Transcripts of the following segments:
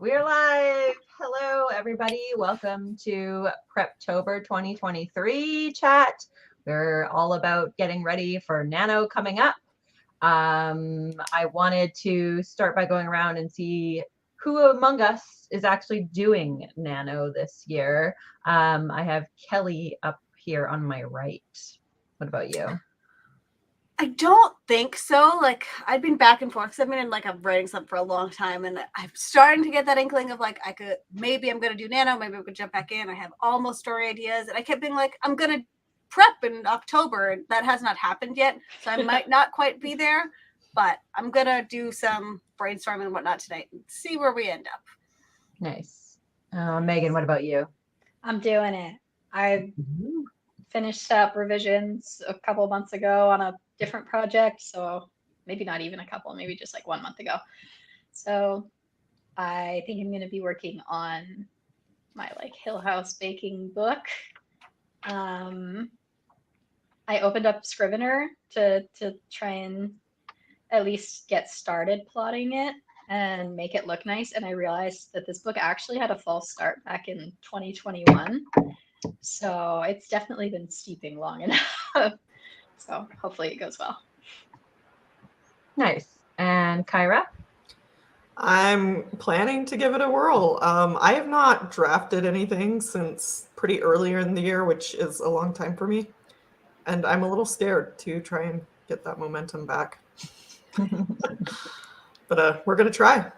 We're live. Hello, everybody. Welcome to Preptober 2023 chat. We're all about getting ready for Nano coming up. I wanted to start by going around and see who among us is actually doing Nano this year. I have Kelly up here on my right. What about you? I don't think so. Like, I've been back and forth because I've been in I'm writing something for a long time, and I'm starting to get that inkling of maybe I'm gonna do Nano, maybe I'm gonna jump back in. I have almost story ideas, and I kept being like, I'm gonna prep in October, and that has not happened yet, so I might not quite be there, but I'm gonna do some brainstorming and whatnot tonight and see where we end up. Nice. Megan, what about you? I'm doing it. I finished up revisions a couple of months ago on a different project, so maybe not even a couple, maybe just like 1 month ago. So I think I'm going to be working on my Hill House baking book. I opened up Scrivener to try and at least get started plotting it and make it look nice, and I realized that this book actually had a false start back in 2021. So it's definitely been steeping long enough. So hopefully it goes well. Nice. And Kyra? I'm planning to give it a whirl. I have not drafted anything since pretty earlier in the year, which is a long time for me. And I'm a little scared to try and get that momentum back. But we're going to try.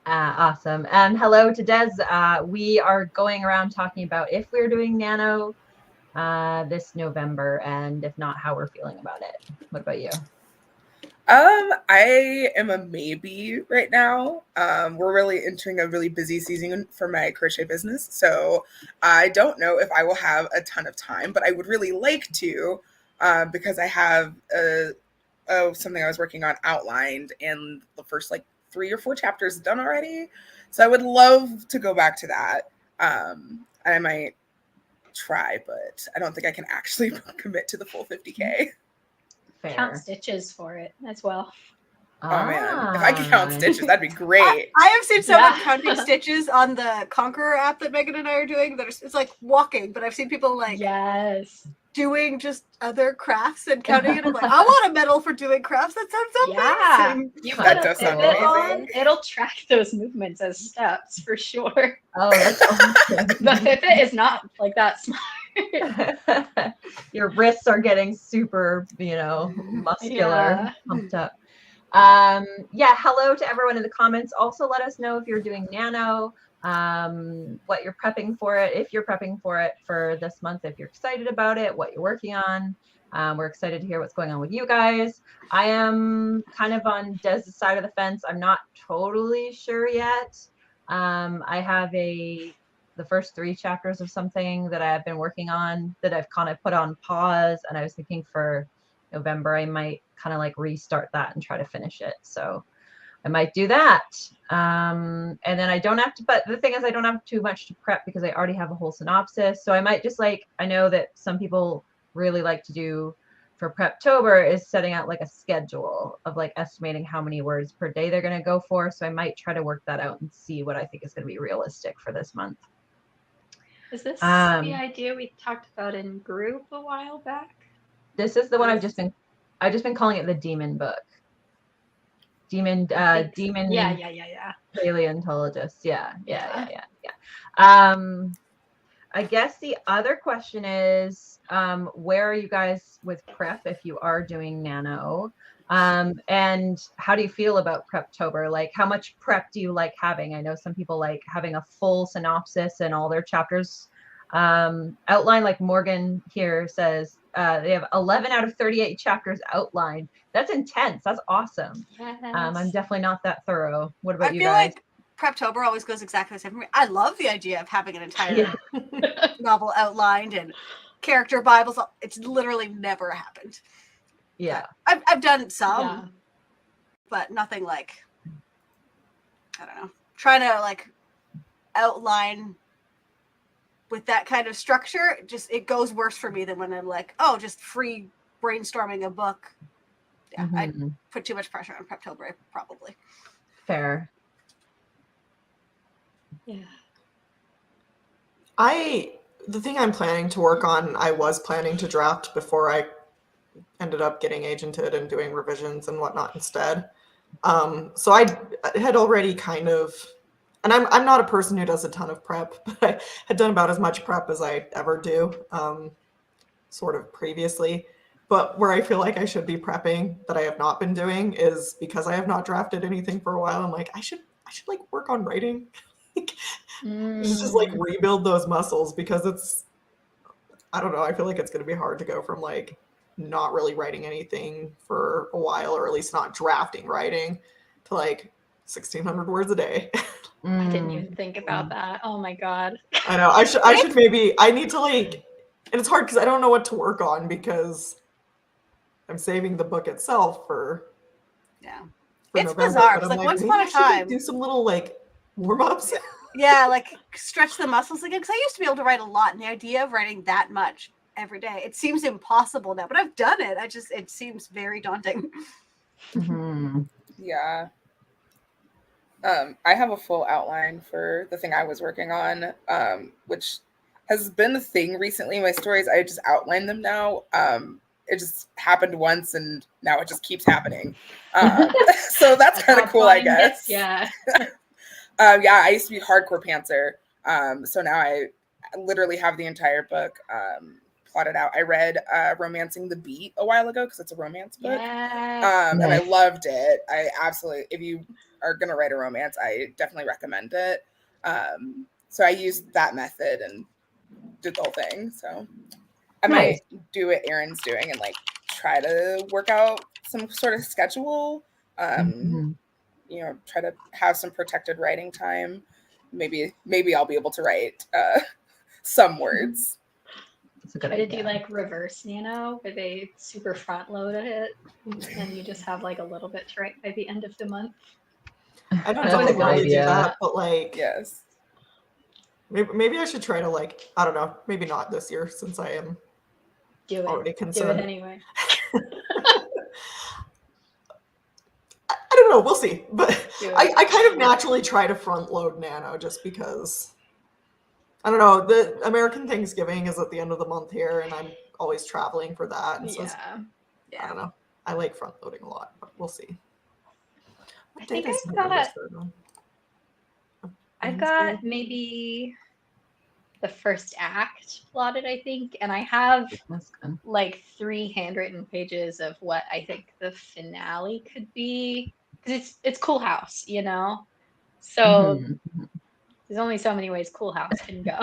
Awesome. And hello to Des. We are going around talking about if we're doing Nano this November, and if not, how we're feeling about it. What about you? I am a maybe right now. We're really entering a really busy season for my crochet business, so I don't know if I will have a ton of time, but I would really like to because I have something I was working on outlined and the first 3 or 4 chapters done already. So I would love to go back to that. I might try, but I don't think I can actually commit to the full 50K. Fair. Count stitches for it as well. Oh man, if I could count stitches, that'd be great. I have seen someone counting stitches on the Conqueror app that Megan and I are doing. It's like walking, but I've seen people yes, doing just other crafts and counting it. I'm like, I want a medal for doing crafts. That sounds amazing. You that does sound amazing. It'll track those movements as steps for sure. Oh, that's awesome. The Fitbit is not that smart. Your wrists are getting super, muscular, pumped up. Hello to everyone in the comments. Also, let us know if you're doing Nano, what you're prepping for it, if you're prepping for it for this month, if you're excited about it, what you're working on. We're excited to hear what's going on with you guys. I am kind of on Des' side of the fence. I'm not totally sure yet. I have the first 3 chapters of something that I have been working on that I've kind of put on pause, and I was thinking for November I might kind of restart that and try to finish it. So I might do that. And then I don't have to, but the thing is I don't have too much to prep because I already have a whole synopsis. So I might just I know that some people really like to do for Preptober is setting out a schedule of estimating how many words per day they're going to go for. So I might try to work that out and see what I think is going to be realistic for this month. Is this the idea we talked about in group a while back? This is the one I've just been calling it the Demon book. Demon. Yeah. Paleontologist. Yeah. I guess the other question is, where are you guys with prep if you are doing Nano? And how do you feel about Preptober? How much prep do you like having? I know some people like having a full synopsis and all their chapters outlined. Like Morgan here says, they have 11 out of 38 chapters outlined. That's intense. That's awesome. Yes. I'm definitely not that thorough. What about you guys? I feel like Preptober always goes exactly the same for me. I love the idea of having an entire novel outlined and character Bibles. It's literally never happened. Yeah. I've done some, but nothing I don't know, trying to outline with that kind of structure. It goes worse for me than when I'm just free brainstorming a book. Yeah, I'd put too much pressure on Preptober, probably. Fair. Yeah. The thing I'm planning to work on, I was planning to draft before I ended up getting agented and doing revisions and whatnot instead. So I had already kind of, and I'm not a person who does a ton of prep, but I had done about as much prep as I ever do, sort of previously. But where I feel like I should be prepping that I have not been doing is because I have not drafted anything for a while. I'm like, I should like work on writing. Just like rebuild those muscles because it's, I don't know, I feel like it's going to be hard to go from like not really writing anything for a while, or at least not drafting writing, to like 1,600 words a day. I didn't even think about that. Oh my God. I know. I should maybe, I need to like, and it's hard because I don't know what to work on because I'm saving the book itself for It's November, bizarre. but It's I'm like once maybe upon I a should, like, time. do some little like warm-ups. Yeah, like stretch the muscles again. Because I used to be able to write a lot, and the idea of writing that much every day, it seems impossible now. But I've done it. It seems very daunting. Yeah. I have a full outline for the thing I was working on, which has been a thing recently. My stories, I just outline them now. It just happened once, and now it just keeps happening. So that's kind of cool, I guess. Yeah. Yeah, I used to be hardcore pantser. So now I literally have the entire book plotted out. I read Romancing the Beat a while ago because it's a romance book. Yes. And I loved it. I absolutely, if you are going to write a romance, I definitely recommend it. So I used that method and did the whole thing. So I might do what Erin's doing and like try to work out some sort of schedule. You know, try to have some protected writing time. Maybe I'll be able to write some words. Try to do like reverse Nano, where they super front load it, and you just have like a little bit to write by the end of the month. I don't know how to do that, but like, yes, maybe I should try to like, I don't know, maybe not this year since I am already concerned. Do it anyway. I don't know. We'll see. But I kind of naturally try to front load Nano just because, I don't know, the American Thanksgiving is at the end of the month here, and I'm always traveling for that. And so I don't know. I like front loading a lot, but we'll see. I think I've got maybe the first act plotted, I think, and I have like 3 handwritten pages of what I think the finale could be, because it's Cool House, you know, so there's only so many ways Cool House can go.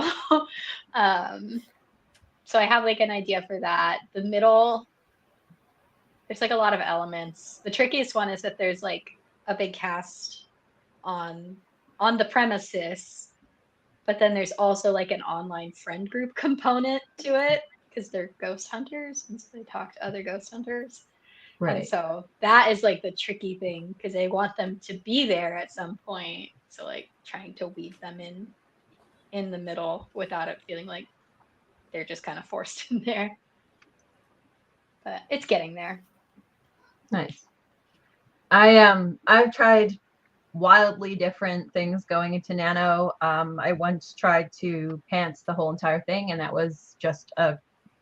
So I have like an idea for that. The middle, there's like a lot of elements. The trickiest one is that there's like a big cast on the premises, but then there's also like an online friend group component to it because they're ghost hunters, and so they talk to other ghost hunters. Right. And so that is like the tricky thing because they want them to be there at some point. So like trying to weave them in the middle without it feeling like they're just kind of forced in there. But it's getting there. Nice. I've tried wildly different things going into Nano. I once tried to pants the whole entire thing, and that was just a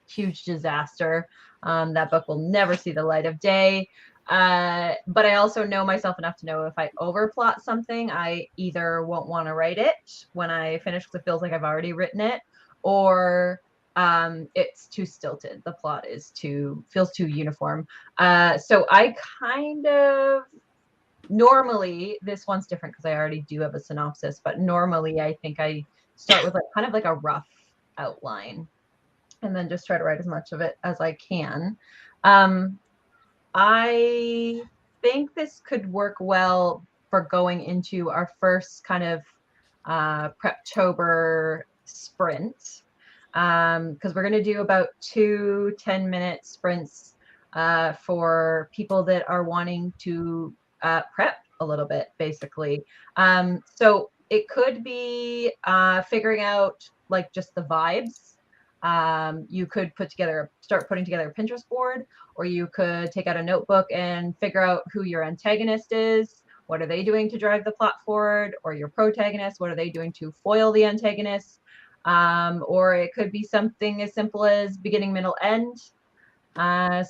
huge disaster. That book will never see the light of day. But I also know myself enough to know if I overplot something, I either won't want to write it when I finish because it feels like I've already written it, or it's too stilted. The plot feels too uniform. So I kind of, normally, this one's different because I already do have a synopsis, but normally I think I start with like kind of like a rough outline and then just try to write as much of it as I can. I think this could work well for going into our first kind of Preptober sprint, because we're going to do about 2 10-minute sprints for people that are wanting to prep a little bit, basically. So it could be figuring out like just the vibes. You could start putting together a Pinterest board, or you could take out a notebook and figure out who your antagonist is, What are they doing to drive the plot forward? Or your protagonist, what are they doing to foil the antagonist? Or it could be something as simple as beginning, middle, end.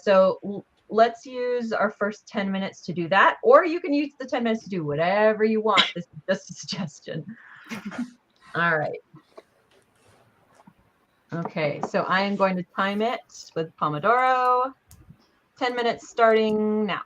So let's use our first 10 minutes to do that, or you can use the 10 minutes to do whatever you want. This is just a suggestion. All right. Okay, so I am going to time it with Pomodoro. 10 minutes starting now.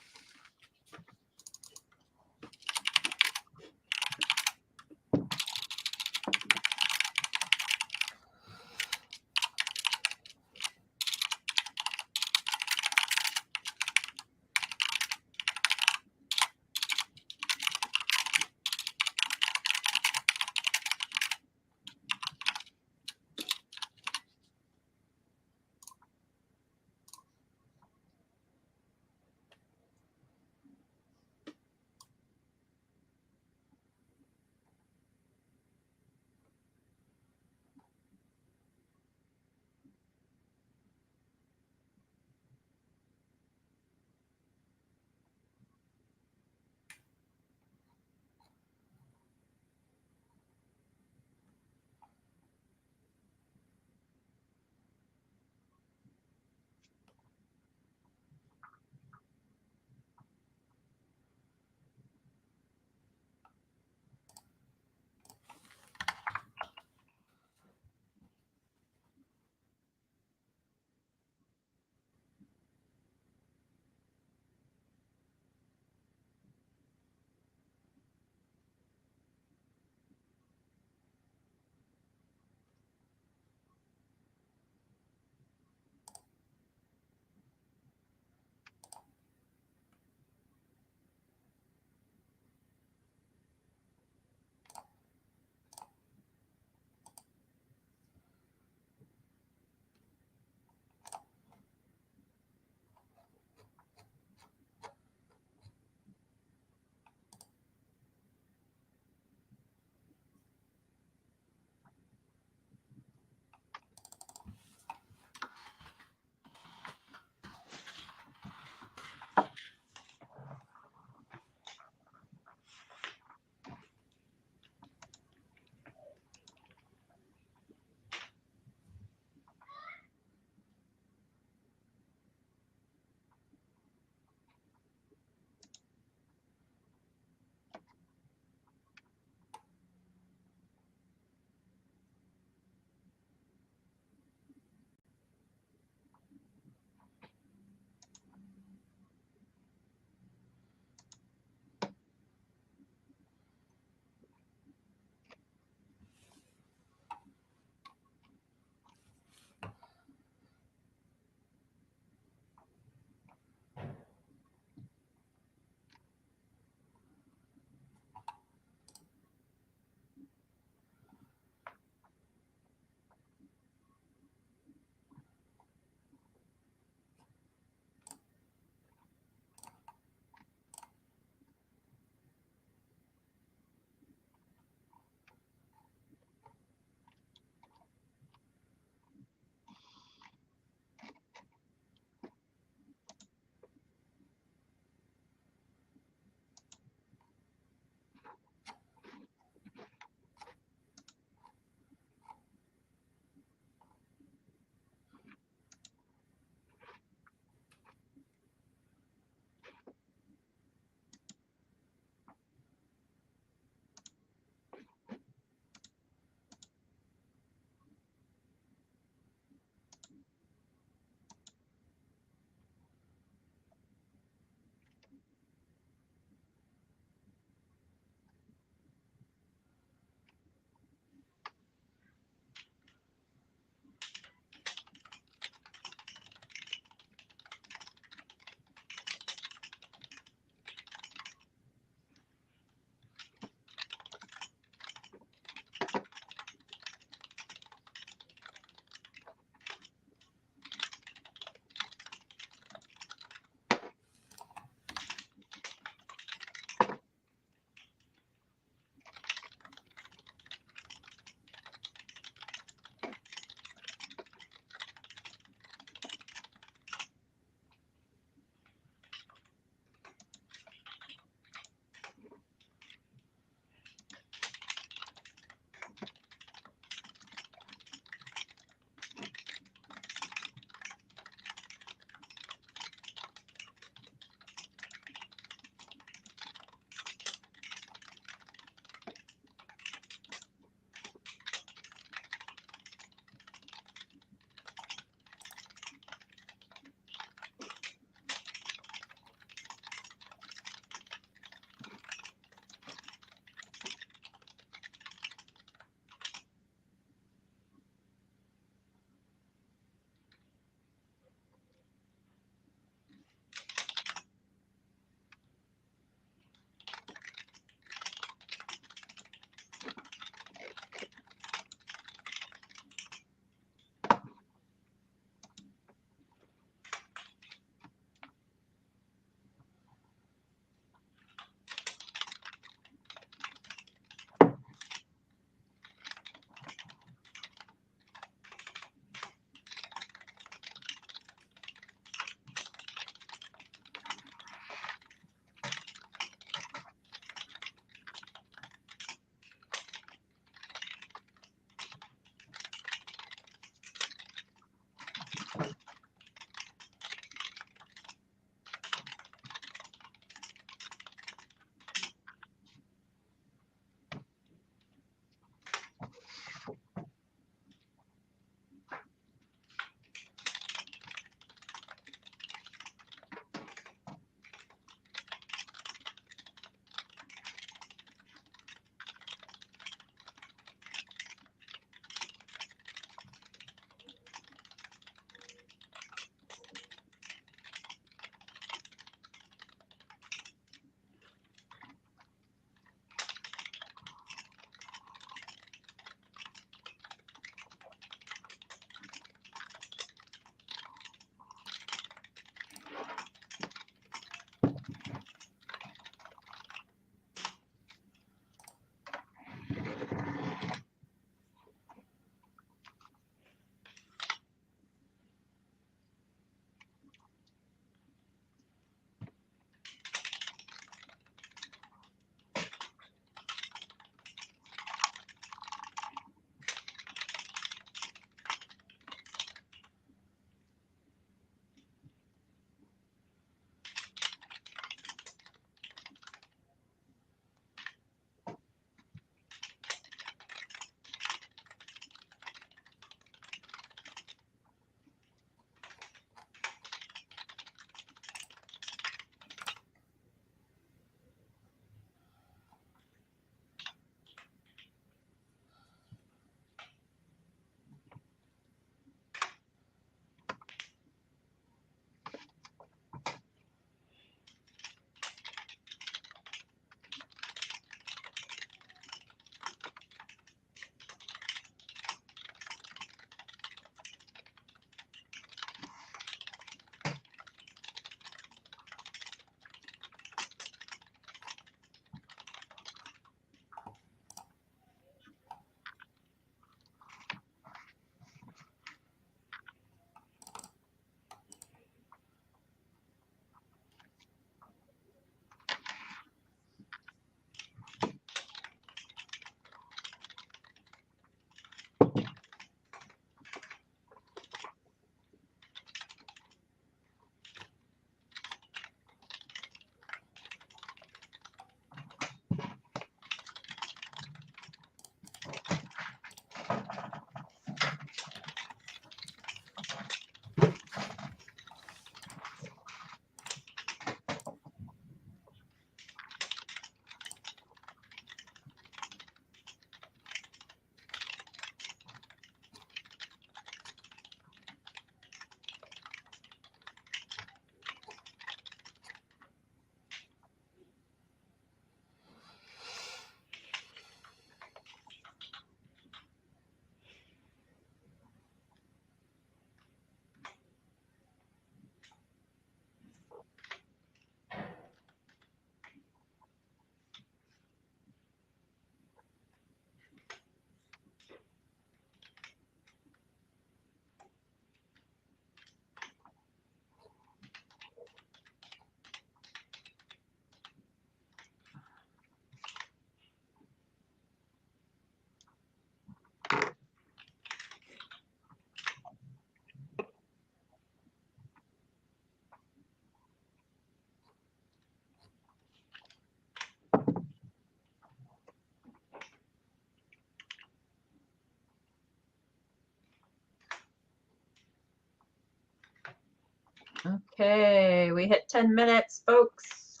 Okay, we hit 10 minutes, folks.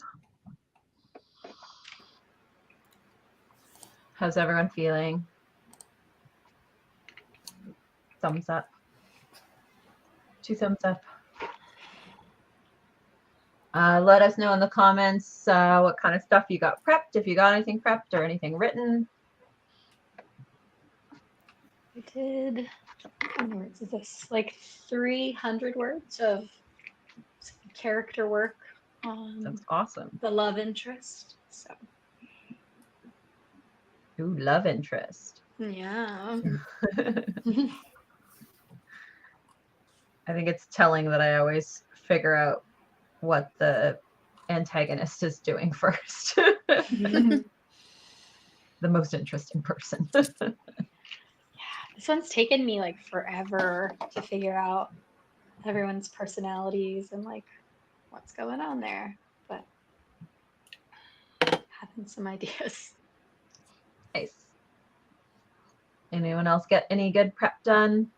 How's everyone feeling? Thumbs up. 2 thumbs up. Let us know in the comments what kind of stuff you got prepped, if you got anything prepped or anything written. I did, how many words is this? Like 300 words of character work on That's awesome. the love interest. So Ooh, love interest. yeah. I think it's telling that I always figure out what the antagonist is doing first. The most interesting person. Yeah, this one's taken me like forever to figure out everyone's personalities and like what's going on there, but having some ideas. Nice. Anyone else get any good prep done?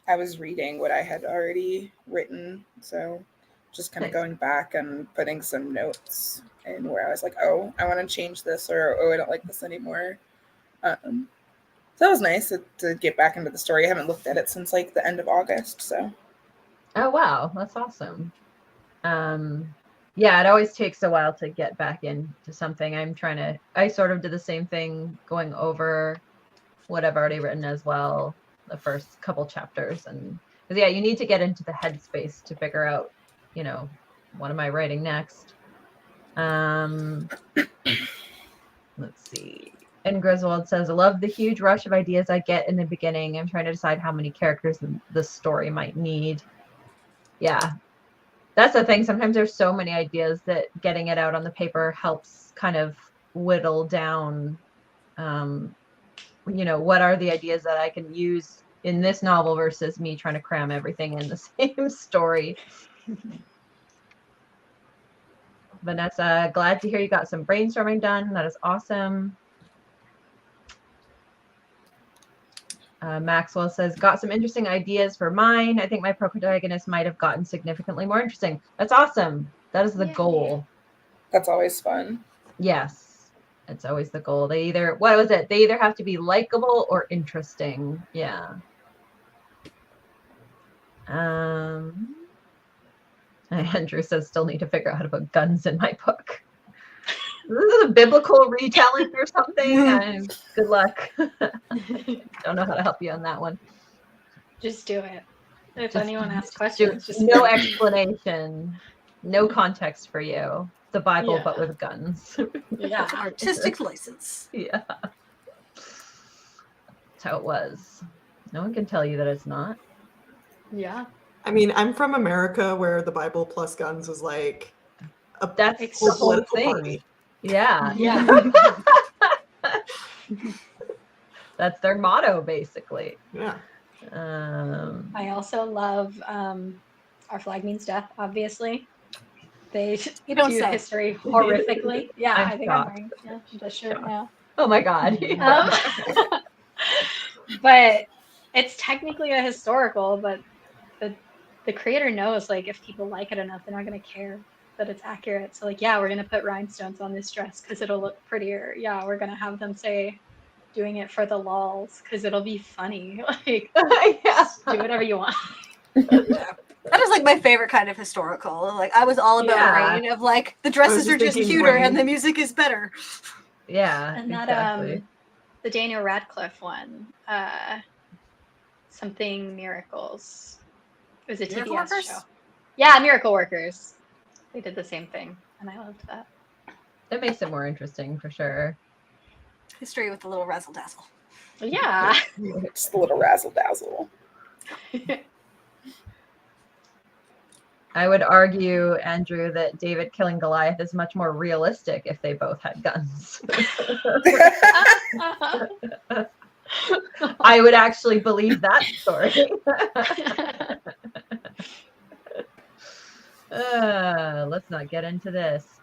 I was reading what I had already written, so just kind of Nice. going back and putting some notes in where I was like, oh, I want to change this, or oh, I don't like this anymore. So that was nice to get back into the story. I haven't looked at it since like the end of August, so. Oh, wow. That's awesome. Yeah, it always takes a while to get back into something. I sort of did the same thing going over what I've already written as well, the first couple chapters. And yeah, you need to get into the headspace to figure out, what am I writing next? Let's see. And Griswold says, I love the huge rush of ideas I get in the beginning. I'm trying to decide how many characters the story might need. Yeah, that's the thing. Sometimes there's so many ideas that getting it out on the paper helps kind of whittle down, what are the ideas that I can use in this novel versus me trying to cram everything in the same story. Vanessa, glad to hear you got some brainstorming done. That is awesome. Maxwell says, got some interesting ideas for mine. I think my protagonist might have gotten significantly more interesting. That's awesome. That is the goal. That's always fun. Yes, it's always the goal. They either have to be likable or interesting. Yeah. Andrew says, still need to figure out how to put guns in my book. This is a biblical retelling or something. Good luck. Don't know how to help you on that one. Just do it. If anyone asks questions, just no explanation, no context for you. The Bible, but with guns. Yeah, artistic license. Yeah, that's how it was. No one can tell you that it's not. Yeah. I mean, I'm from America where the Bible plus guns is like that's the whole political thing. party. Yeah. Yeah. That's their motto, basically. Yeah. I also love Our Flag Means Death, obviously. They do history horrifically. Yeah, I think I'm wearing the shirt now. Oh my God. But it's technically a historical, but the creator knows, like, if people like it enough, they're not going to care that it's accurate. So, like, yeah, we're going to put rhinestones on this dress because it'll look prettier. Yeah, we're going to have them say doing it for the lols because it'll be funny. Like, do whatever you want. Yeah. That is like my favorite kind of historical. Like, I was all about Rain of like the dresses are just cuter and the music is better. Yeah. And that the Daniel Radcliffe one, something miracles. It was a TBS show. Yeah, Miracle Workers. They did the same thing, and I loved that. That makes it more interesting for sure. History with a little razzle dazzle. Yeah. Just a little razzle dazzle. I would argue, Andrew, that David killing Goliath is much more realistic if they both had guns. I would actually believe that story. Let's not get into this.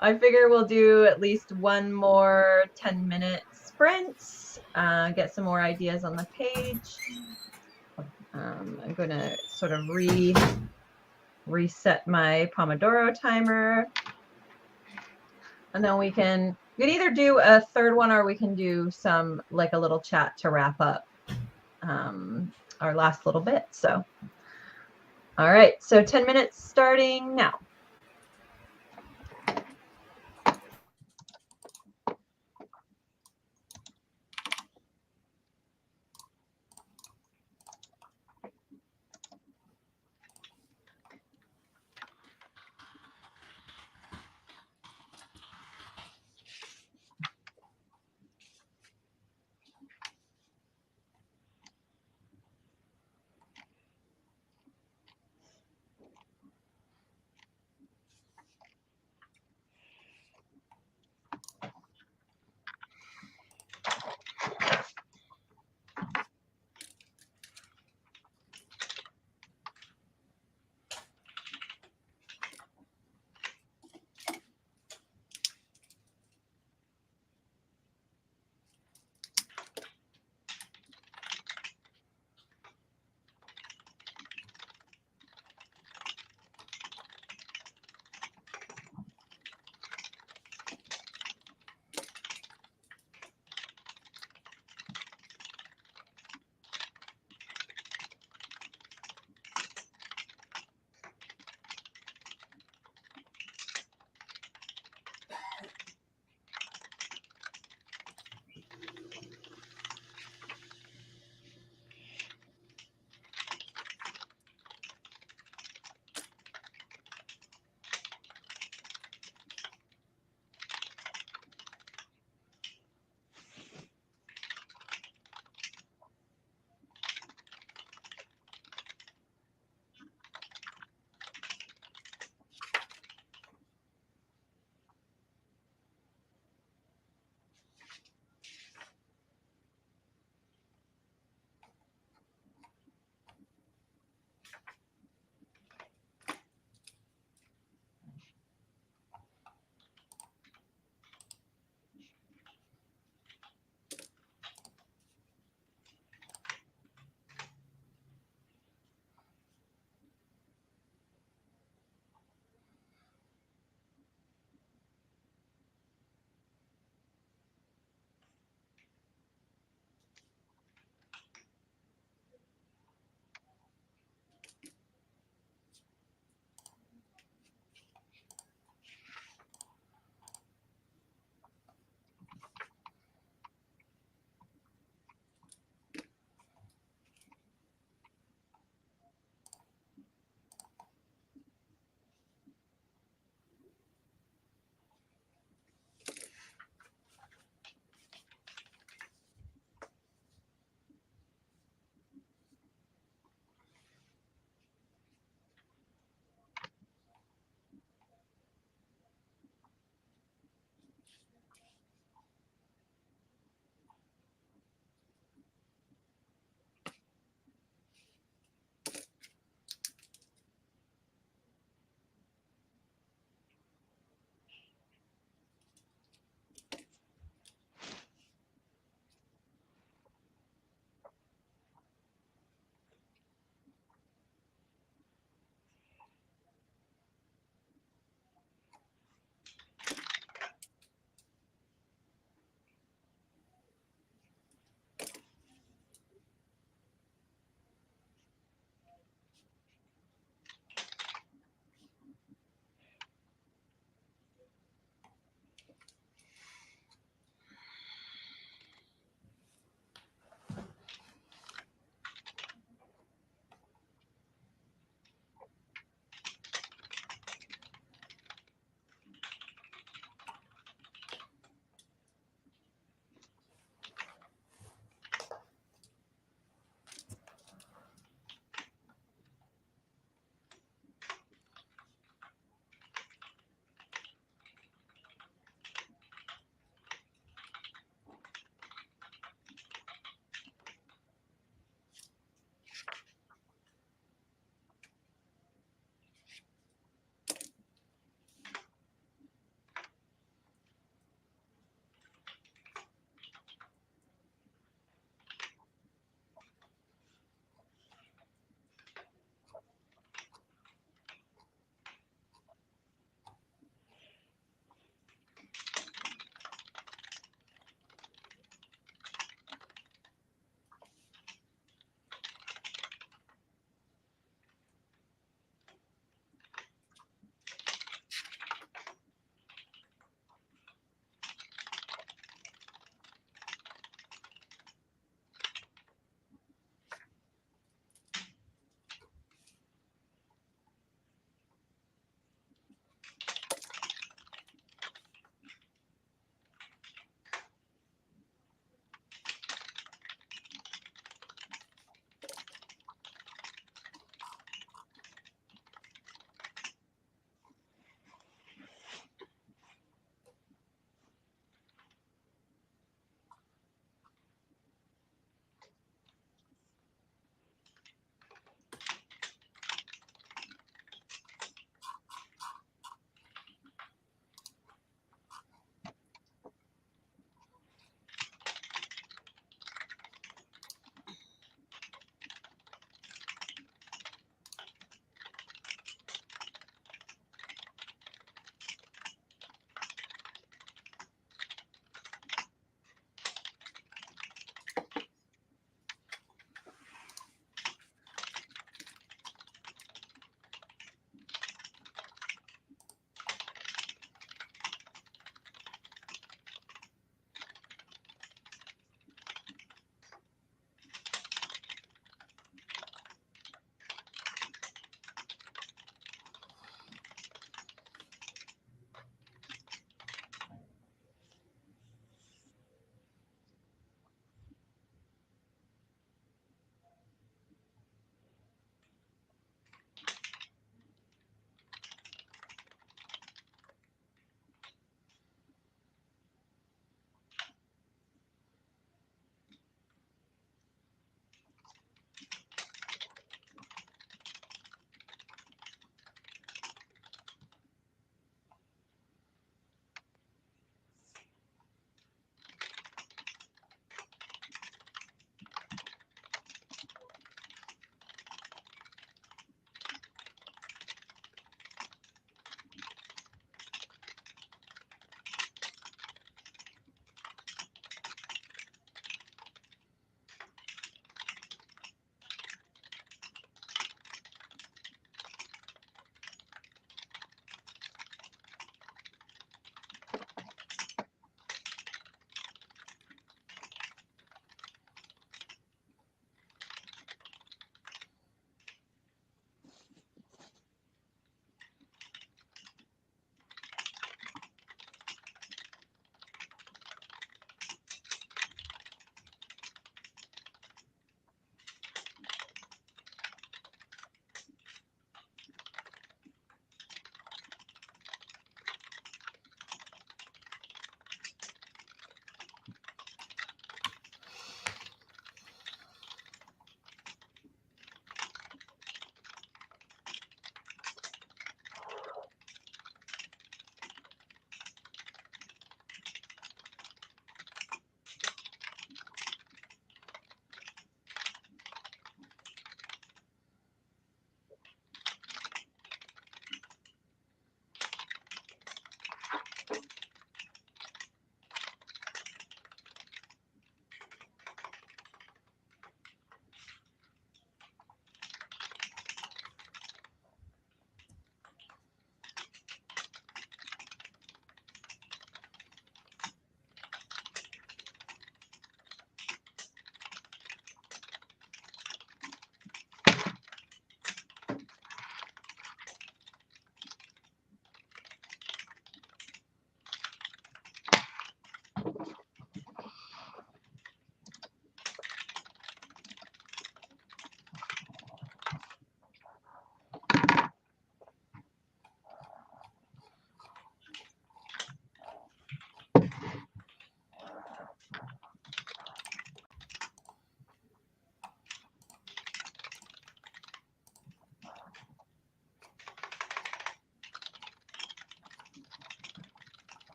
I figure we'll do at least one more 10-minute sprint. get some more ideas on the page. I'm going to sort of reset my Pomodoro timer. And then we can either do a third one or we can do some like a little chat to wrap up our last little bit. So, all right, so 10 minutes starting now.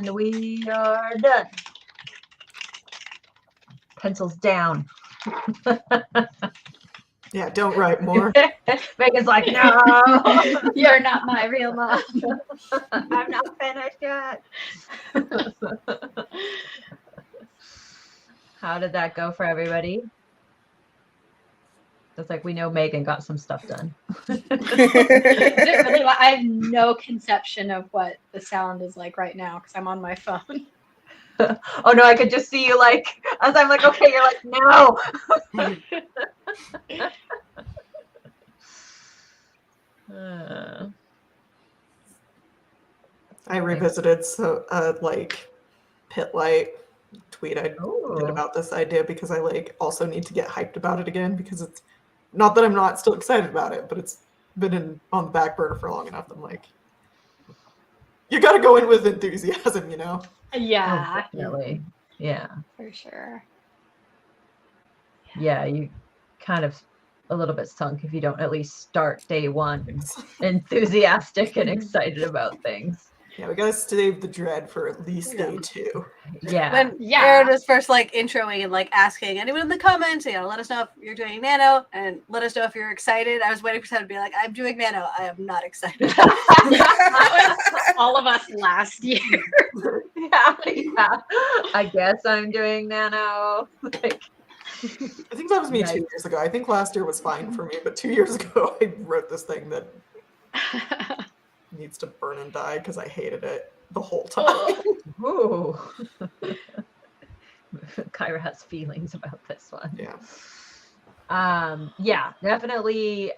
And we are done. Pencils down. Yeah, don't write more. Megan's like, no. You're not my real mom. I'm not finished yet. How did that go for everybody? It's like we know Megan got some stuff done. Is it really? I have no conception of what the sound is like right now because I'm on my phone. Oh no, I could just see you like, as I'm like, okay, you're like, no. I revisited like Pit Light tweet I did about this idea because I like also need to get hyped about it again because it's not that I'm not still excited about it, but it's been on the back burner for long enough. I'm like, you got to go in with enthusiasm, you know? Yeah. Oh, definitely. Yeah. For sure. Yeah, you kind of a little bit sunk if you don't at least start day one enthusiastic and excited about things. Yeah, we gotta save the dread for at least day 2. Yeah. When Aaron was first like introing and like asking anyone in the comments, you know, let us know if you're doing Nano and let us know if you're excited. I was waiting for someone to be like, I'm doing Nano. I am not excited. That was all of us last year. Yeah. I guess I'm doing Nano. Like, I think that was me 2 years ago. I think last year was fine for me, but 2 years ago I wrote this thing that needs to burn and die because I hated it the whole time. Ooh. Kyra has feelings about this one. Yeah. Yeah, definitely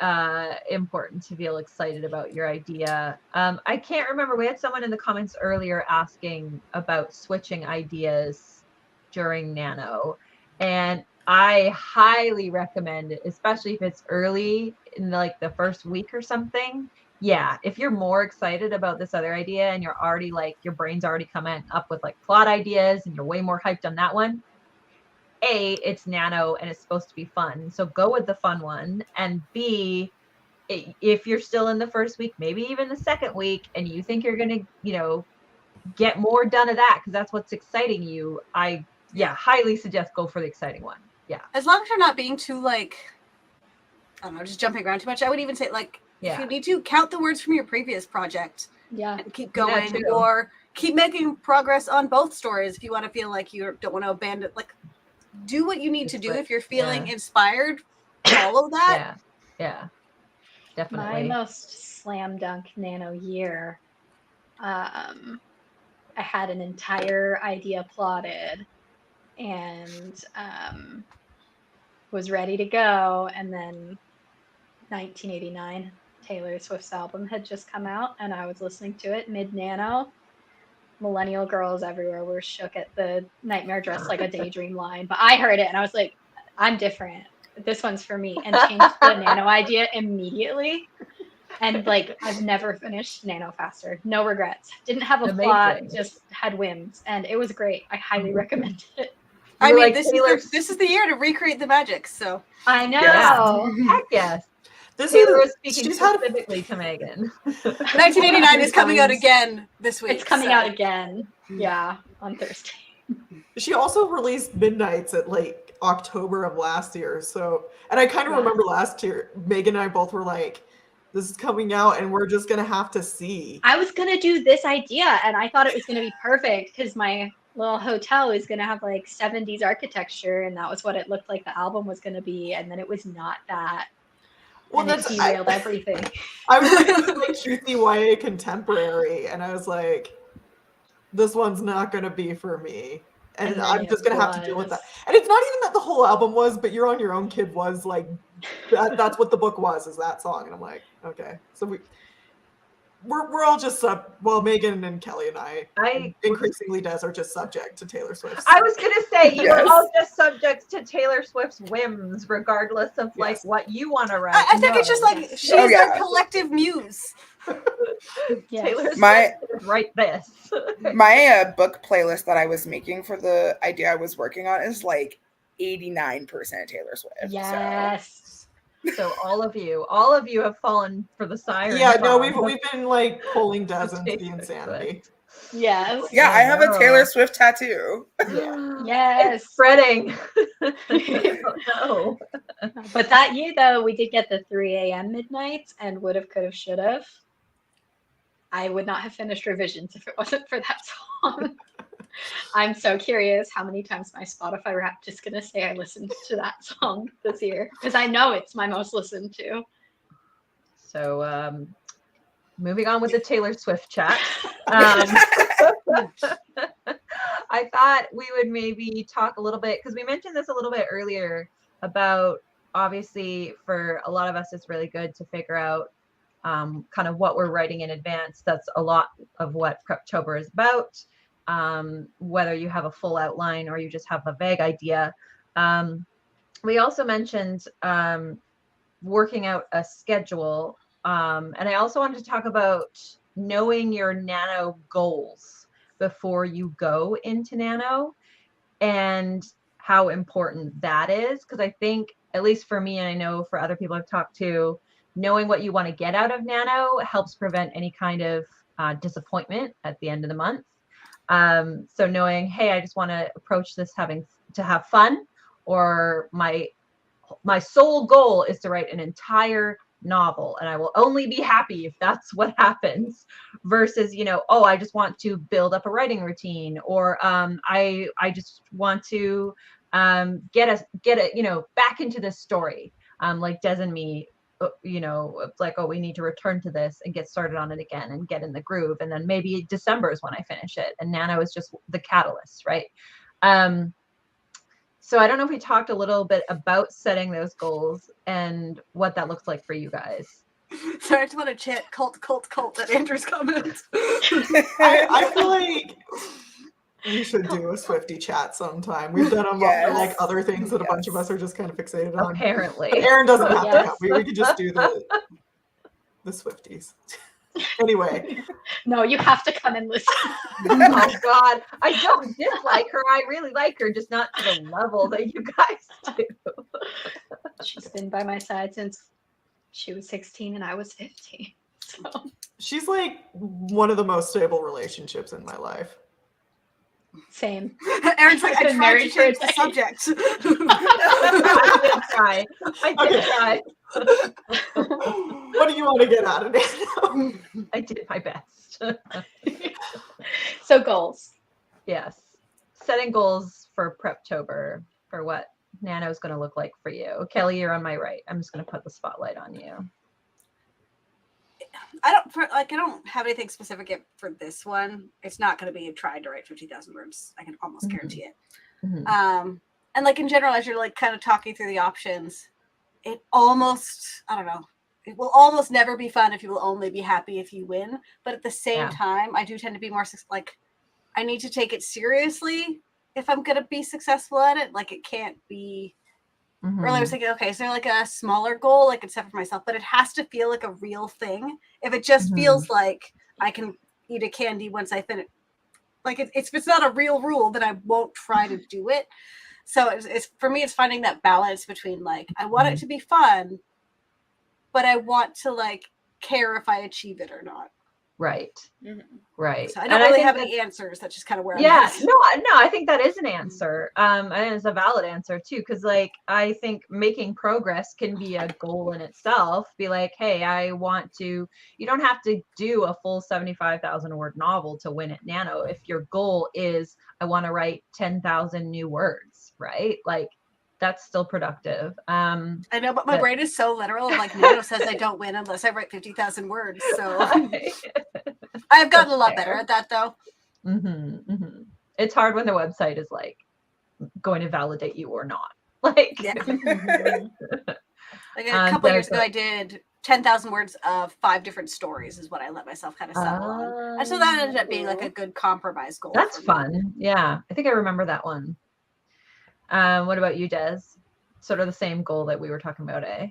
important to feel excited about your idea. I can't remember. We had someone in the comments earlier asking about switching ideas during Nano, and I highly recommend it, especially if it's early in like the first week or something. Yeah, if you're more excited about this other idea and you're already like, your brain's already coming up with like plot ideas and you're way more hyped on that one, A, it's Nano and it's supposed to be fun. So go with the fun one. And B, if you're still in the first week, maybe even the second week, and you think you're going to, you know, get more done of that because that's what's exciting you, I highly suggest go for the exciting one. Yeah. As long as you're not being too like, I don't know, just jumping around too much. I would even say like, if you need to, count the words from your previous project. Yeah. And keep going, or keep making progress on both stories if you want to feel like you don't want to abandon. Like, do what you need to do if you're feeling inspired. Follow that. Yeah, definitely. My most slam dunk Nano year, I had an entire idea plotted and was ready to go, and then 1989. Taylor Swift's album had just come out and I was listening to it mid-Nano. Millennial girls everywhere were shook at the Nightmare Dressed Like a Daydream line, but I heard it and I was like, I'm different. This one's for me, and changed the Nano idea immediately. And like, I've never finished Nano faster. No regrets. Didn't have a plot, just had whims, and it was great. I highly recommend it. I mean, like, this is the year to recreate the magic. So I know. Yeah. Heck yes. Taylor was speaking specifically to Megan. 1989 is coming out again this week. It's coming out again. Yeah, on Thursday. She also released Midnights at like October of last year. So, and I kind of remember last year, Megan and I both were like, this is coming out and we're just going to have to see. I was going to do this idea and I thought it was going to be perfect because my little hotel is going to have like 70s architecture, and that was what it looked like the album was going to be. And then it was not that. Well, that's derailed everything. I was like, this is like cutesy YA contemporary, and I was like, this one's not going to be for me. And I'm just going to have to deal with that. And it's not even that the whole album was, but You're on Your Own Kid was like, that's what the book was, is that song. And I'm like, okay. So we're all just Megan and Kelly and I increasingly are just subject to Taylor Swift. I was gonna say you are all just subject to Taylor Swift's whims, regardless of like what you want to write. I think it's just like she's our collective muse. Taylor Swift write this. My book playlist that I was making for the idea I was working on is like 89% Taylor Swift. Yes. So all of you have fallen for the siren. Yeah, no, we've been like pulling Des into the insanity. Yes. Yeah, I have a know. Taylor Swift tattoo. Yeah. Yes. It's spreading. I don't know. But that year, though, we did get the 3 a.m. midnights and would have, could have, should have. I would not have finished revisions if it wasn't for that song. I'm so curious how many times my Spotify Wrapped is going to say I listened to that song this year, because I know it's my most listened to. So, moving on with the Taylor Swift chat. I thought we would maybe talk a little bit, because we mentioned this a little bit earlier, about obviously for a lot of us, it's really good to figure out kind of what we're writing in advance. That's a lot of what Preptober is about. Whether you have a full outline or you just have a vague idea. We also mentioned working out a schedule. And I also wanted to talk about knowing your nano goals before you go into nano and how important that is. Because I think, at least for me, and I know for other people I've talked to, knowing what you want to get out of nano helps prevent any kind of disappointment at the end of the month. So knowing, hey, I just want to approach this to have fun, or my sole goal is to write an entire novel and I will only be happy if that's what happens, versus, oh, I just want to build up a writing routine, or I just want to get a back into this story, like Des and me, it's like, oh, we need to return to this and get started on it again and get in the groove, and then maybe December is when I finish it, and nano is just the catalyst, right? So I don't know if we talked a little bit about setting those goals and what that looks like for you guys. Sorry, I just want to chant cult at Andrew's comments. I feel like we should do a Swiftie chat sometime. We've done them for like other things that a bunch of us are just kind of fixated on. Apparently. But Aaron doesn't have to come. We could just do the Swifties. Anyway. No, you have to come and listen. Oh God, I don't dislike her. I really like her, just not to the level that you guys do. She's been by my side since she was 16 and I was 15. So she's like one of the most stable relationships in my life. Same. Aaron's like, I tried to change the subject. I did try. What do you want to get out of it? I did my best. So goals. Yes. Setting goals for Preptober, for what nano is going to look like for you. Kelly, you're on my right. I'm just going to put the spotlight on you. I don't have anything specific yet for this one. It's not going to be trying to write 50,000 words. I can almost guarantee it. Mm-hmm. And like in general, as you're like kind of talking through the options, it almost, I don't know, it will almost never be fun if you will only be happy if you win. But at the same time, I do tend to be more like, I need to take it seriously if I'm going to be successful at it. Like it can't be. Earlier I was thinking, okay, is there like a smaller goal I could set for myself? But it has to feel like a real thing. If it just feels like I can eat a candy once I finish, like if it's not a real rule, then I won't try to do it. So it's for me, it's finding that balance between like, I want it to be fun, but I want to like care if I achieve it or not. Right. Right. So I don't really have any answers. That's just kind of where I'm at. No, I think that is an answer. And it's a valid answer too. Cause like, I think making progress can be a goal in itself. Be like, hey, you don't have to do a full 75,000 word novel to win at nano. If your goal is, I want to write 10,000 new words, right? Like that's still productive. I know, but my brain is so literal. Like nano says I don't win unless I write 50,000 words. So I've gotten a lot better at that though. It's hard when the website is like going to validate you or not. Like, like a couple years ago, I did 10,000 words of 5 different stories is what I let myself kind of settle on. And so that ended up being like a good compromise goal. That's fun. Yeah. I think I remember that one. What about you, Des? Sort of the same goal that we were talking about, eh?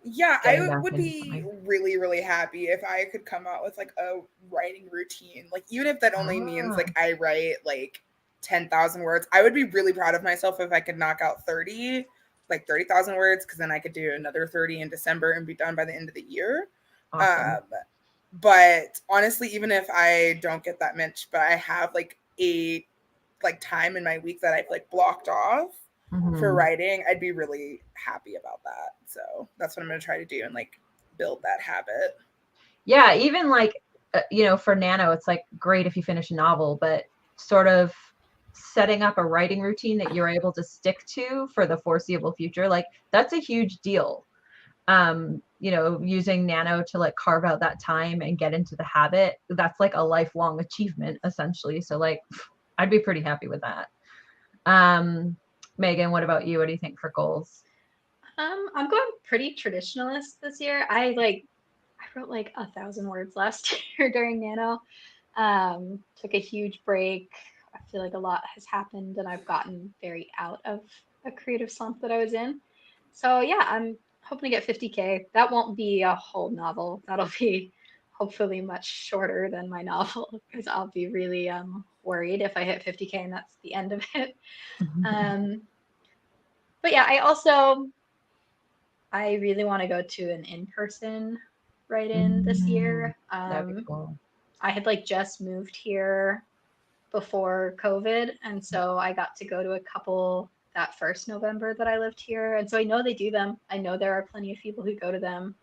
Yeah, I would be really, really happy if I could come out with like a writing routine. Like even if that only means like I write like 10,000 words, I would be really proud of myself if I could knock out 30,000 words, because then I could do another 30 in December and be done by the end of the year. Awesome. But honestly, even if I don't get that much, but I have like a time in my week that I've like blocked off for writing, I'd be really happy about that. So that's what I'm going to try to do and like build that habit. Yeah, even like, you know, for Nano, it's like great if you finish a novel, but sort of setting up a writing routine that you're able to stick to for the foreseeable future, like that's a huge deal. You know, using Nano to like carve out that time and get into the habit, that's like a lifelong achievement essentially. So like, I'd be pretty happy with that. Megan, what about you? What do you think for goals? I'm going pretty traditionalist this year. I wrote like 1,000 words last year during Nano. Took a huge break. I feel like a lot has happened and I've gotten very out of a creative slump that I was in. So yeah, I'm hoping to get 50K. That won't be a whole novel. That'll be hopefully much shorter than my novel because I'll be really worried if I hit 50K and that's the end of it. But yeah, I really want to go to an in-person write-in this year. That'd be cool. I had like just moved here before COVID, and so I got to go to a couple that first November that I lived here, and so I know they do them. I know there are plenty of people who go to them,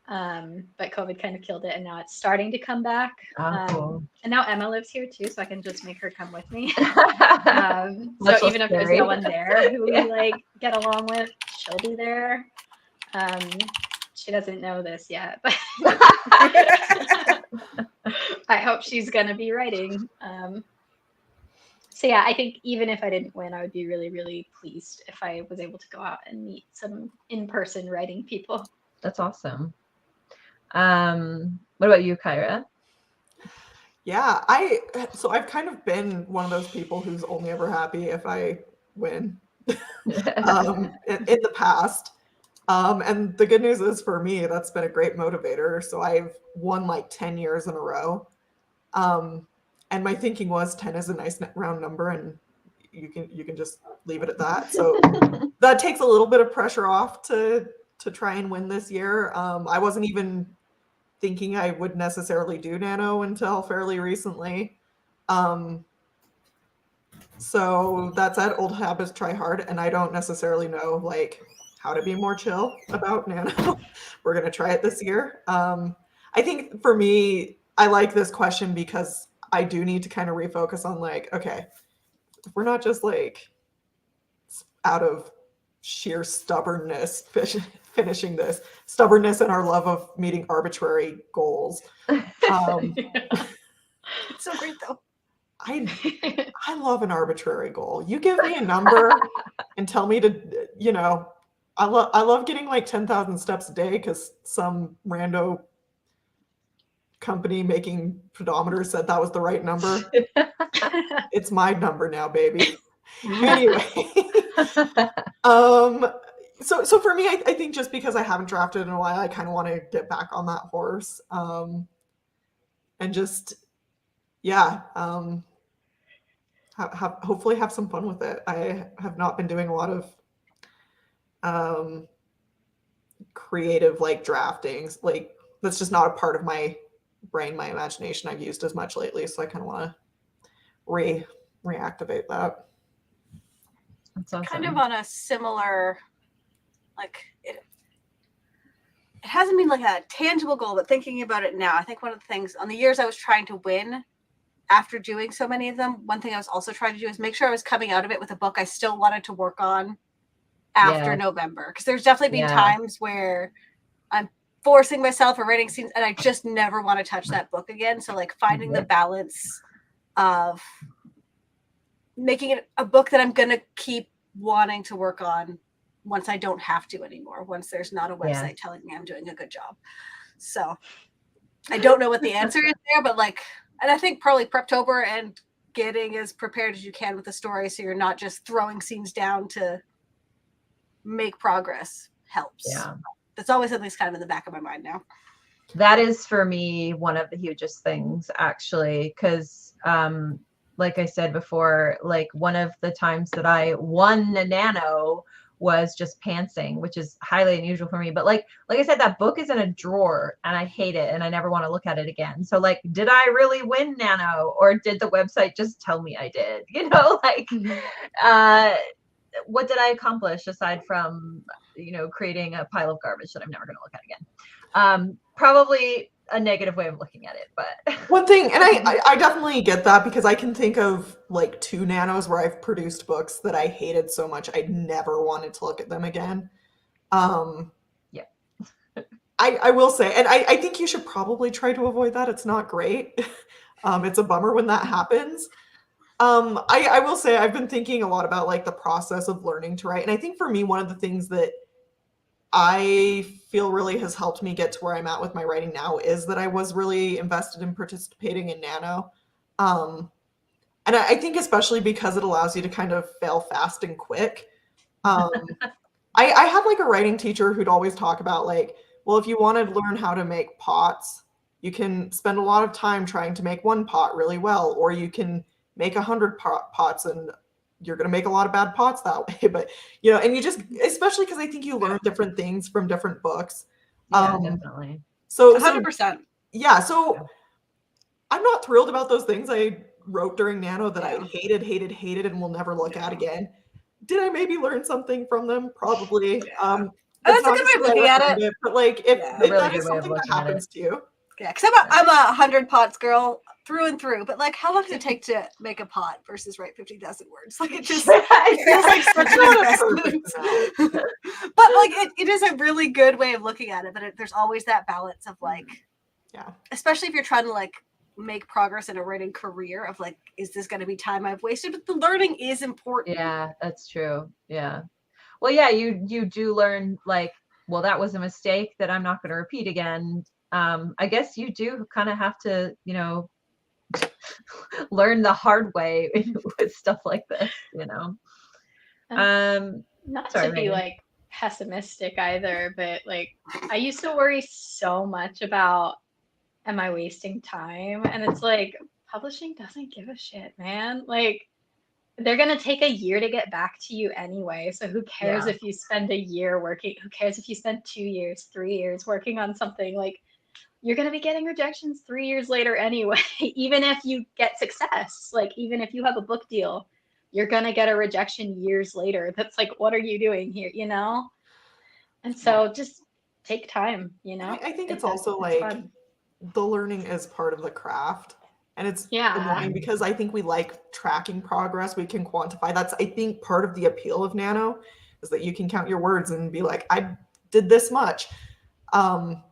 but COVID kind of killed it, and now it's starting to come back. Cool. And now Emma lives here too, so I can just make her come with me. So even if there's no one there who we like get along with, she'll be there. She doesn't know this yet, but I hope she's gonna be writing. So yeah, I think even if I didn't win, I would be really, really pleased if I was able to go out and meet some in-person writing people. That's awesome. What about you, Kyra? Yeah, so I've kind of been one of those people who's only ever happy if I win in the past. And the good news is for me, that's been a great motivator. So I've won like 10 years in a row. And my thinking was 10 is a nice round number and you can just leave it at that. So that takes a little bit of pressure off to try and win this year. I wasn't even thinking I would necessarily do Nano until fairly recently. So that said, old habits try hard, and I don't necessarily know like how to be more chill about Nano. We're gonna try it this year. I think for me, I like this question because I do need to kind of refocus on like, okay, if we're not just like out of sheer stubbornness finishing this, stubbornness and our love of meeting arbitrary goals. It's so great though. I love an arbitrary goal. You give me a number and tell me to, you know, I love getting like 10,000 steps a day because some rando company making pedometers said that was the right number. It's my number now, baby. Anyway, so for me, I think just because I haven't drafted in a while, I kind of want to get back on that horse, and just hopefully have some fun with it. I have not been doing a lot of creative like draftings. Like that's just not a part of my brain, my imagination I've used as much lately. So I kind of want to reactivate that. That's awesome. Kind of on a similar, like it hasn't been like a tangible goal, but thinking about it now, I think one of the things on the years I was trying to win after doing so many of them, one thing I was also trying to do is make sure I was coming out of it with a book I still wanted to work on after November. Because there's definitely been times where I'm forcing myself or writing scenes and I just never want to touch that book again. So like finding the balance of making it a book that I'm going to keep wanting to work on once I don't have to anymore, once there's not a website telling me I'm doing a good job. So I don't know what the answer is there, but like, and I think probably Preptober and getting as prepared as you can with the story so you're not just throwing scenes down to make progress helps. Yeah. That's always something that's kind of in the back of my mind now. That is for me one of the hugest things actually, because like I said before, like one of the times that I won the Nano was just pantsing, which is highly unusual for me. But like I said, that book is in a drawer and I hate it and I never want to look at it again. So like, did I really win Nano, or did the website just tell me I did? You know, like, what did I accomplish aside from, you know, creating a pile of garbage that I'm never going to look at again? Probably a negative way of looking at it, but one thing, and I definitely get that, because I can think of like 2 nanos where I've produced books that I hated so much I never wanted to look at them again. Yeah. I will say, and I think you should probably try to avoid that. It's not great. It's a bummer when that happens. I will say I've been thinking a lot about like the process of learning to write. And I think for me, one of the things that I feel really has helped me get to where I'm at with my writing now is that I was really invested in participating in Nano. And I think especially because it allows you to kind of fail fast and quick. I had like a writing teacher who'd always talk about like, well, if you want to learn how to make pots, you can spend a lot of time trying to make one pot really well, or you can make 100 pots and you're going to make a lot of bad pots that way. But, you know, and you just, especially because I think you learn different things from different books. Yeah, definitely. So 100%. Yeah. So I'm not thrilled about those things I wrote during Nano that I hated and will never look at again. Did I maybe learn something from them? Probably. That's a good way of looking at it. But like, if really that good is way of something that looking at happens to you. Yeah, because I'm a 100 pots girl through and through. But like, how long does it take to make a pot versus write 50,000 words? Like, it just feels like such an investment. But like, it is a really good way of looking at it. But there's always that balance of like, especially if you're trying to like make progress in a writing career of like, is this going to be time I've wasted? But the learning is important. Yeah, that's true. Yeah. Well, yeah, you do learn like, well, that was a mistake that I'm not going to repeat again. I guess you do kind of have to, you know, learn the hard way with stuff like this, you know. Not sorry, to be Megan. like pessimistic either, but like I used to worry so much about, am I wasting time? And it's like, publishing doesn't give a shit, man. Like, they're going to take a year to get back to you anyway. So who cares if you spend a year working? Who cares if you spend 2 years, 3 years working on something? Like, you're going to be getting rejections 3 years later anyway. Even if you get success, like even if you have a book deal, you're going to get a rejection years later. That's like, what are you doing here? You know? And so just take time, you know? I think it's also like fun. The learning is part of the craft. And it's annoying because I think we like tracking progress. We can quantify. That's, I think, part of the appeal of Nano is that you can count your words and be like, I did this much. And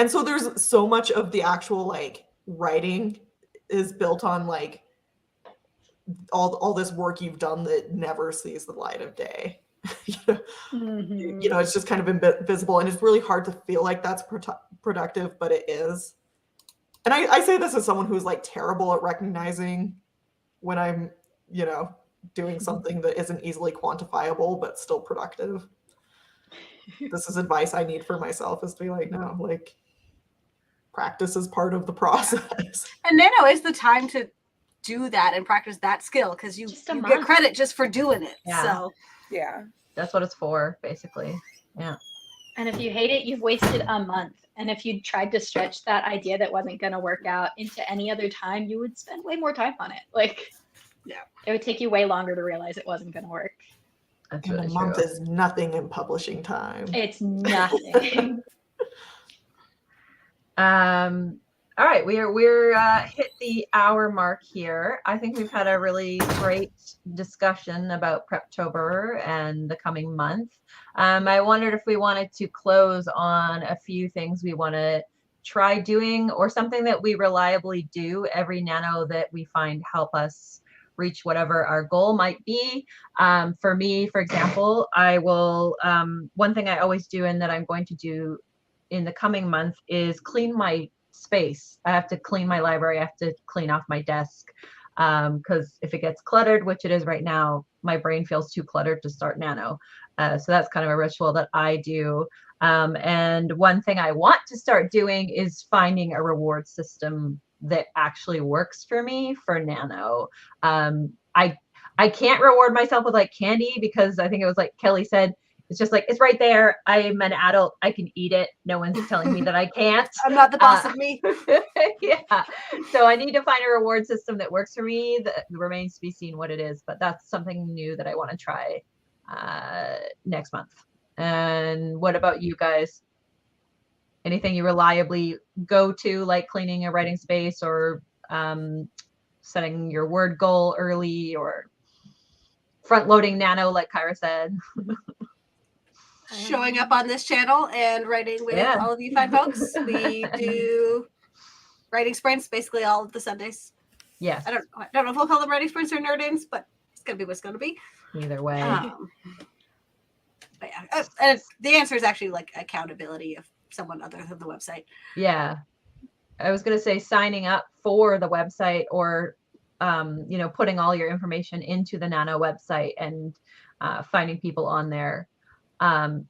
so there's so much of the actual like writing is built on like all this work you've done that never sees the light of day. You know, it's just kind of invisible, and it's really hard to feel like that's productive, but it is. And I say this as someone who's like terrible at recognizing when I'm, you know, doing something that isn't easily quantifiable, but still productive. This is advice I need for myself, is to be like, no, like practice is part of the process. And Nano is the time to do that and practice that skill, because you get credit just for doing it. Yeah. So that's what it's for, basically. Yeah. And if you hate it, you've wasted a month. And if you tried to stretch that idea that wasn't going to work out into any other time, you would spend way more time on it. Like, it would take you way longer to realize it wasn't going to work. That's and really a month true. is nothing in publishing time. It's nothing. All right, we're hit the hour mark here. I think we've had a really great discussion about Preptober and the coming month. I wondered if we wanted to close on a few things we want to try doing, or something that we reliably do every Nano that we find help us reach whatever our goal might be. For me, for example, I will, one thing I always do and that I'm going to do in the coming month is clean my space. I have to clean my library. I have to clean off my desk, because if it gets cluttered, which it is right now, my brain feels too cluttered to start Nano. So that's kind of a ritual that I do. And one thing I want to start doing is finding a reward system that actually works for me for Nano. I I can't reward myself with like candy because I think it was like Kelly said, it's just like, it's right there. I'm an adult. I can eat it. No one's telling me that I can't. I'm not the boss of me. Yeah. So I need to find a reward system that works for me. That remains to be seen what it is, but that's something new that I want to try next month. And what about you guys? Anything you reliably go to, like cleaning a writing space or setting your word goal early or front loading Nano, like Kyra said? Showing up on this channel and writing with all of you fine folks. We do writing sprints basically all of the Sundays. Yes. I don't know if we'll call them writing sprints or nerd-ins, but it's gonna be what's gonna be. Either way. But yeah, and the answer is actually like accountability of someone other than the website. Yeah. I was going to say signing up for the website or, putting all your information into the Nano website and finding people on there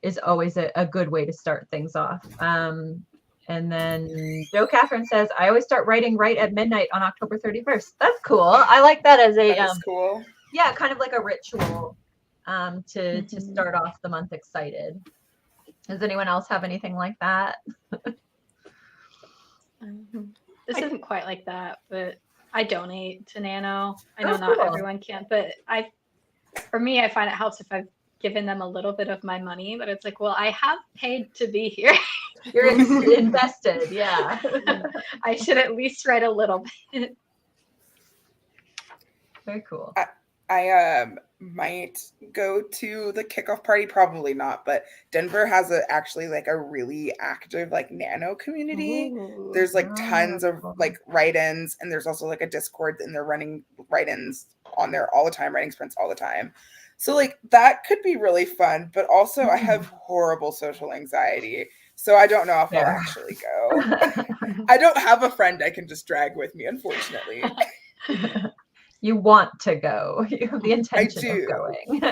is always a good way to start things off. And then Joe Catherine says, I always start writing right at midnight on October 31st. That's cool. I like that as a, That is cool. Yeah, kind of like a ritual to start off the month excited. Does anyone else have anything like that? This isn't quite like that, but I donate to Nano. I know Oh, not cool. everyone can, but for me, I find it helps if I've given them a little bit of my money, but it's like, well, I have paid to be here. You're invested, yeah. I should at least write a little bit. Very cool. I might go to the kickoff party, probably not, but Denver has actually like a really active like Nano community. Ooh. There's like tons of like write-ins, and there's also like a Discord, and they're running write-ins on there all the time, writing sprints all the time. So like that could be really fun, but also I have horrible social anxiety, so I don't know if I'll actually go. I don't have a friend I can just drag with me, unfortunately. You want to go. You have the intention I do. of going.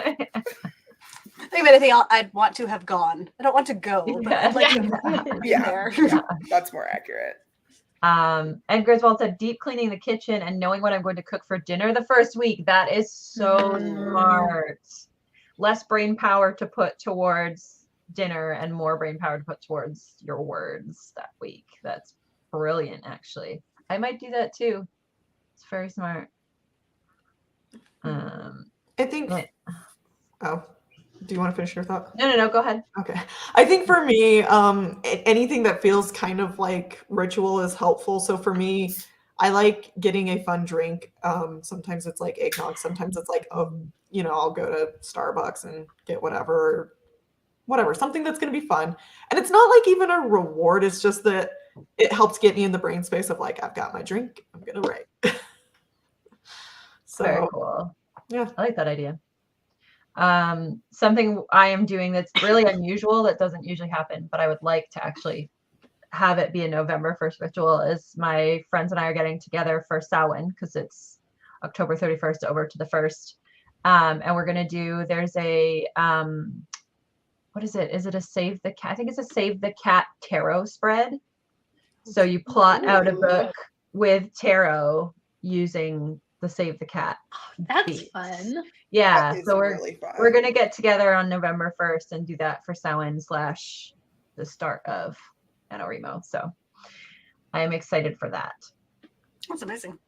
If anything, I'd want to have gone. I don't want to go, but I'd like to be there. Yeah, that's more accurate. And Griswold said, deep cleaning the kitchen and knowing what I'm going to cook for dinner the first week. That is so smart. Less brain power to put towards dinner and more brain power to put towards your words that week. That's brilliant, actually. I might do that too. It's very smart. I think. Oh, do you want to finish your thought? No. Go ahead. Okay. I think for me, anything that feels kind of like ritual is helpful. So for me, I like getting a fun drink. Sometimes it's like eggnog. Sometimes it's like, I'll go to Starbucks and get whatever, something that's going to be fun. And it's not like even a reward. It's just that it helps get me in the brain space of like, I've got my drink. I'm going to write. So, very cool. Yeah. I like that idea. Something I am doing that's really unusual that doesn't usually happen, but I would like to actually have it be a November 1st ritual is my friends and I are getting together for Samhain because it's October 31st over to the 1st. And we're going to do, there's a, what is it? Is it a Save the Cat? I think it's a Save the Cat tarot spread. So you plot out a book with tarot using the Save the Cat. That's beats. fun. Yeah, That is so really fun. we're gonna get together on November 1st and do that for Samhain / the start of NaNoWriMo. So I am excited for that. That's amazing.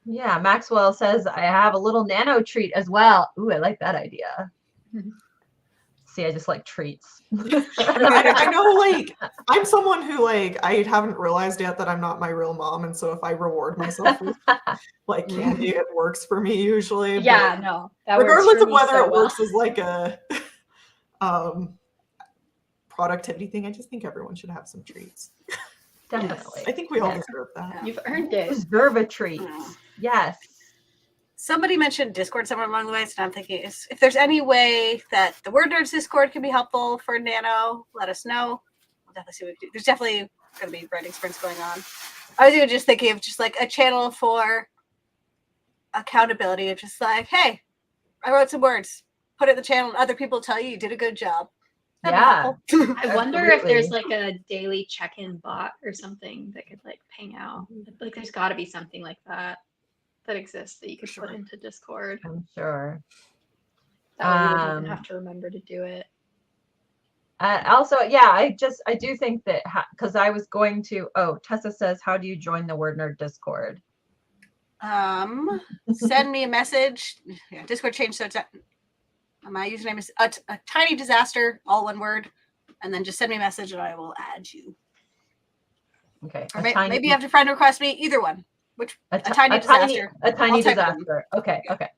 Yeah, Maxwell says I have a little nano treat as well. Ooh, I like that idea. See, I just like treats. I know, like, I'm someone who, like, I haven't realized yet that I'm not my real mom. And so if I reward myself with, like, candy, it works for me usually. Yeah, But no. That works regardless for of me whether so it well. works as, like, a productivity thing, I just think everyone should have some treats. Definitely. I think we all Yeah. deserve that. You've earned it. Deserve a treat. Yes. Somebody mentioned Discord somewhere along the way, so I'm thinking if there's any way that the WordNerd's Discord can be helpful for Nano, let us know. We'll definitely see what we do. There's definitely going to be writing sprints going on. I was even just thinking of just like a channel for accountability of just like, hey, I wrote some words. Put it in the channel and other people tell you did a good job. That'd be Yeah. helpful. I wonder if there's Absolutely. like a daily check-in bot or something that could like ping out. Like there's got to be something like that. that exists that you could put into Discord. I'm sure. That way you wouldn't even have to remember to do it. Also, yeah, I do think that because I was going to. Oh, Tessa says, how do you join the WordNerd Discord? Send me a message. Yeah, Discord changed, so it's my username is a tiny disaster, all one word, and then just send me a message and I will add you. Okay. Or maybe you have to friend request me. Either one. Which a tiny disaster. A tiny disaster. Okay. Okay.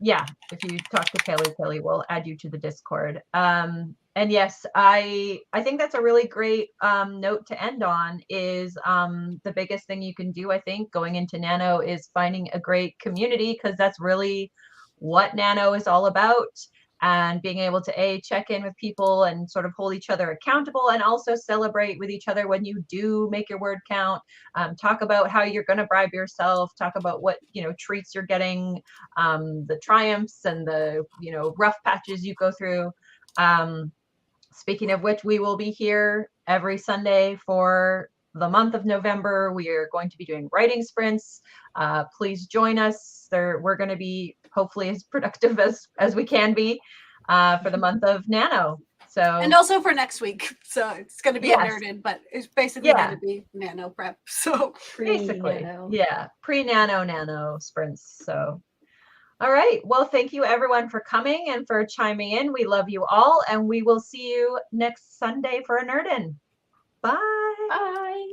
Yeah. If you talk to Kelly will add you to the Discord. And yes, I think that's a really great note to end on. Is the biggest thing you can do, I think, going into Nano is finding a great community, because that's really what Nano is all about. And being able to check in with people and sort of hold each other accountable, and also celebrate with each other when you do make your word count. Talk about how you're going to bribe yourself. Talk about what treats you're getting, the triumphs and the rough patches you go through. Speaking of which, we will be here every Sunday for the month of November. We are going to be doing writing sprints. Please join us. We're going to be hopefully as productive as we can be for the month of Nano. So, and also for next week. So it's going to be nerded, but it's basically going to be Nano prep. So basically, pre-Nano sprints. So. All right. Well, thank you everyone for coming and for chiming in. We love you all, and we will see you next Sunday for a Nerd In. Bye. Bye.